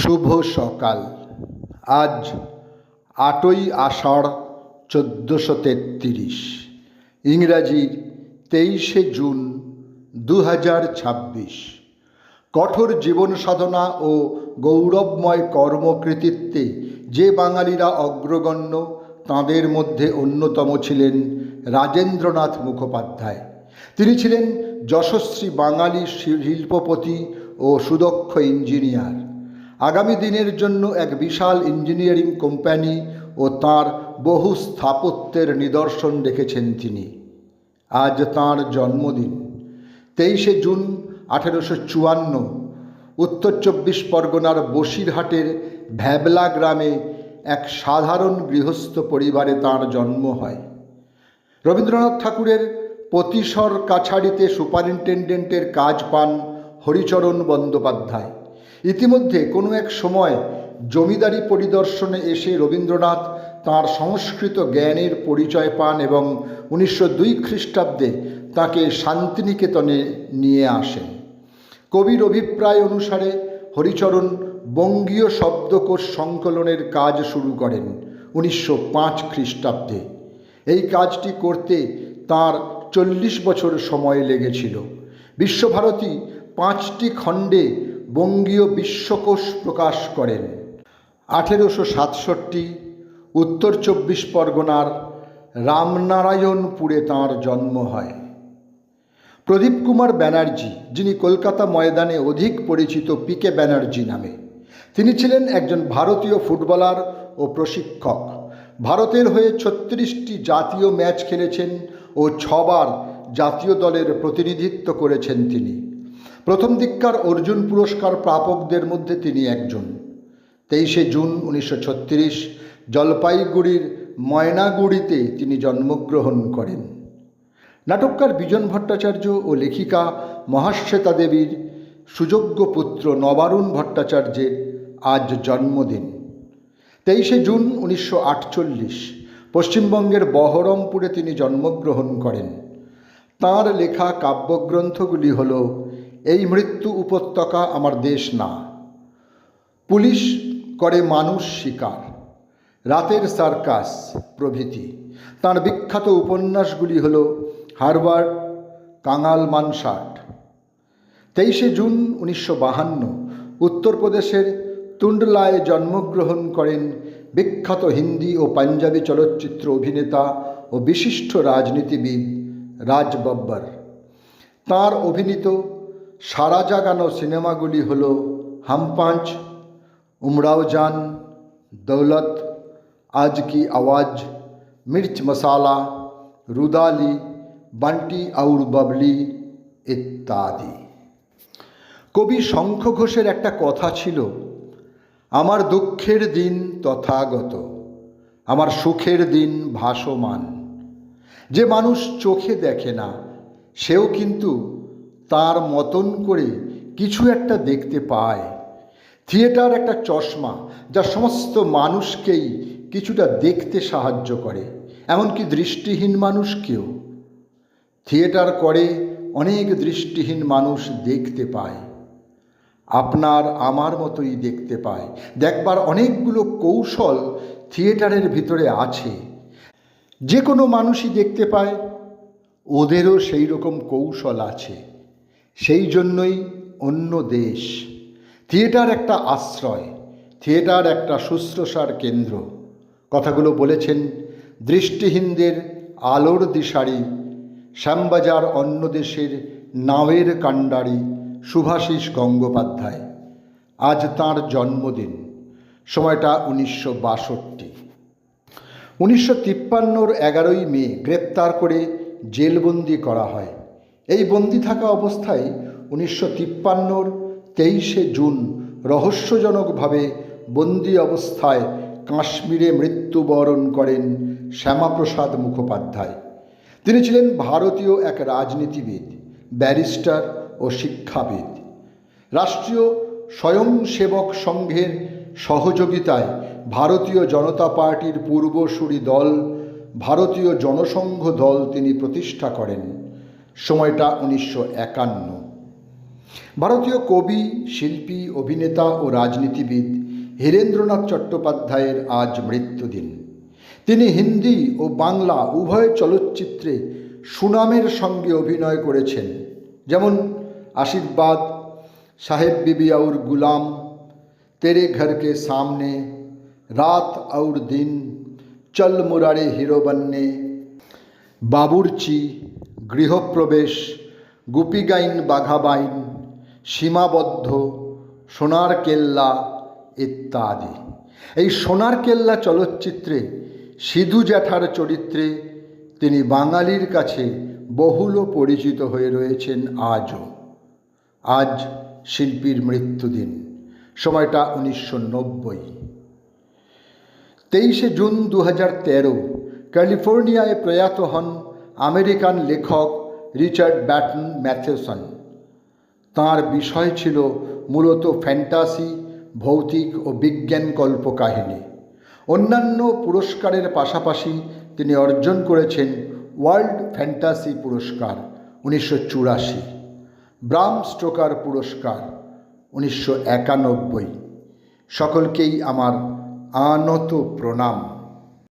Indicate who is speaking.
Speaker 1: শুভ সকাল। আজ ৮ই আষাঢ় ১৪৩৩, ইংরাজির ২৩শে জুন ২০২৬। কঠোর জীবন সাধনা ও গৌরবময় কর্মকৃতিত্বে যে বাঙালিরা অগ্রগণ্য, তাঁদের মধ্যে অন্যতম ছিলেন রাজেন্দ্রনাথ মুখোপাধ্যায়। তিনি ছিলেন যশস্বী বাঙালি শিল্পপতি ও সুদক্ষ ইঞ্জিনিয়ার। আগামী দিনের জন্য এক বিশাল ইঞ্জিনিয়ারিং কোম্পানি ও তাঁর বহু স্থাপত্যের নিদর্শন রেখেছেন তিনি। আজ তাঁর জন্মদিন। ২৩শে জুন ১৮৫৪ উত্তর চব্বিশ পরগনার বসিরহাটের ভ্যাবলা গ্রামে এক সাধারণ গৃহস্থ পরিবারে তাঁর জন্ম হয়। রবীন্দ্রনাথ ঠাকুরের পতিসর কাছারিতে সুপারিনটেন্ডেন্টের কাজ পান হরিচরণ বন্দ্যোপাধ্যায়। ইতিমধ্যে কোনো এক সময় জমিদারি পরিদর্শনে এসে রবীন্দ্রনাথ তাঁর সংস্কৃত জ্ঞানের পরিচয় পান এবং ১৯০২ খ্রিস্টাব্দে তাঁকে শান্তিনিকেতনে নিয়ে আসেন। কবির অভিপ্রায় অনুসারে হরিচরণ বঙ্গীয় শব্দকোষ সংকলনের কাজ শুরু করেন ১৯০৫ খ্রিস্টাব্দে। এই কাজটি করতে তাঁর ৪০ বছর সময় লেগেছিল। বিশ্বভারতী ৫টি খণ্ডে বঙ্গীয় বিশ্বকোষ প্রকাশ করেন। ১৮৬৭ উত্তর চব্বিশ পরগনার রামনারায়ণপুরে তাঁর জন্ম হয়। প্রদীপ কুমার ব্যানার্জি, যিনি কলকাতা ময়দানে অধিক পরিচিত পিকে ব্যানার্জি নামে, তিনি ছিলেন একজন ভারতীয় ফুটবলার ও প্রশিক্ষক। ভারতের হয়ে ৩৬টি জাতীয় ম্যাচ খেলেছেন ও ৬বার জাতীয় দলের প্রতিনিধিত্ব করেছেন তিনি। প্রথম দিককার অর্জুন পুরস্কার প্রাপকদের মধ্যে তিনি একজন। ২৩শে জুন ১৯৩৬ জলপাইগুড়ির ময়নাগুড়িতে তিনি জন্মগ্রহণ করেন। নাটককার বিজন ভট্টাচার্য ও লেখিকা মহাশ্বেতা দেবীর সুযোগ্য পুত্র নবারুণ ভট্টাচার্যের আজ জন্মদিন। ২৩শে জুন ১৯৪৮ পশ্চিমবঙ্গের বহরমপুরে তিনি জন্মগ্রহণ করেন। তাঁর লেখা কাব্যগ্রন্থগুলি হল এই মৃত্যু উপত্যকা আমার দেশ না, পুলিশ করে মানুষ শিকার, রাতের সার্কাস প্রভৃতি। তাঁর বিখ্যাত উপন্যাসগুলি হল হারবার্ট, কাঙাল মানসাট। ২৩শে জুন ১৯৫২ উত্তরপ্রদেশের তুন্ডলায় জন্মগ্রহণ করেন বিখ্যাত হিন্দি ও পাঞ্জাবি চলচ্চিত্র অভিনেতা ও বিশিষ্ট রাজনীতিবিদ রাজ বব্বর। তাঁর অভিনীত সারা জাগানো সিনেমাগুলি হল হাম পাঁচ, উমরাও জান, দৌলত, আজ কি আওয়াজ, মির্চ মশালা, রুদালি, বান্টি আউর বাবলি ইত্যাদি। কবি শঙ্খ ঘোষের একটা কথা ছিল, আমার দুঃখের দিন তথাগত, আমার সুখের দিন ভাসমান। যে মানুষ চোখে দেখে না, সেও কিন্তু তার মতন করে কিছু একটা দেখতে পায়। থিয়েটার একটা চশমা, যা সমস্ত মানুষকেই কিছুটা দেখতে সাহায্য করে, এমনকি দৃষ্টিহীন মানুষকেও। থিয়েটার করে অনেক দৃষ্টিহীন মানুষ দেখতে পায়, আপনার আমার মতোই দেখতে পায়। দেখবার অনেকগুলো কৌশল থিয়েটারের ভিতরে আছে। যে কোনো মানুষই দেখতে পায়, ওদেরও সেই রকম কৌশল আছে। সেই জন্যই অন্য দেশ। থিয়েটার একটা আশ্রয়, থিয়েটার একটা শুশ্রূষার কেন্দ্র। কথাগুলো বলেছেন দৃষ্টিহীনদের আলোর দিশারি, শ্যামবাজার অন্য দেশের নাওয়ের কাণ্ডারি শুভাশিস গঙ্গোপাধ্যায়। আজ তাঁর জন্মদিন। সময়টা ১৯৬২। ১৯৫৩ ১১ই মে গ্রেপ্তার করে জেলবন্দি করা হয়। এই বন্দি থাকা অবস্থায় ১৯৫৩ ২৩শে জুন রহস্যজনকভাবে বন্দি অবস্থায় কাশ্মীরে মৃত্যুবরণ করেন শ্যামাপ্রসাদ মুখোপাধ্যায়। তিনি ছিলেন ভারতীয় এক রাজনীতিবিদ, ব্যারিস্টার ও শিক্ষাবিদ। রাষ্ট্রীয় স্বয়ংসেবক সংঘের সহযোগিতায় ভারতীয় জনতা পার্টির পূর্বসূরি দল ভারতীয় জনসংঘ দল তিনি প্রতিষ্ঠা করেন। সময়টা ১৯৫১। ভারতীয় কবি, শিল্পী, অভিনেতা ও রাজনীতিবিদ হীরেন্দ্রনাথ চট্টোপাধ্যায়ের আজ মৃত্যুদিন। তিনি হিন্দি ও বাংলা উভয় চলচ্চিত্রে সুনামের সঙ্গে অভিনয় করেছেন, যেমন আশীর্বাদ, সাহেব বিবি और गुलाम, तेरे घर के सामने, रात और दिन, चल मुरारे हिरो बनने, বাবুর্চি, গৃহপ্রবেশ, গুপিগাইন বাঘাবাইন, সীমাবদ্ধ, সোনার কেল্লা ইত্যাদি। এই সোনার কেল্লা চলচ্চিত্রে সিধু জ্যাঠার চরিত্রে তিনি বাঙালির কাছে বহুল পরিচিত হয়ে রয়েছেন আজও। আজ শিল্পীর মৃত্যুদিন, সময়টা 1990। 23শে জুন 2013 ক্যালিফোর্নিয়ায় প্রয়াত হন আমেরিকান লেখক রিচার্ড ব্যাটন ম্যাথেসন। তাঁর বিষয় ছিল মূলত ফ্যান্টাসি, ভৌতিক ও বিজ্ঞান কল্পকাহিনী। অন্যান্য পুরস্কারের পাশাপাশি তিনি অর্জন করেছেন ওয়ার্ল্ড ফ্যান্টাসি পুরস্কার 1984, ব্রাম স্টোকার পুরস্কার 1991। সকলকেই আমার আনত প্রণাম।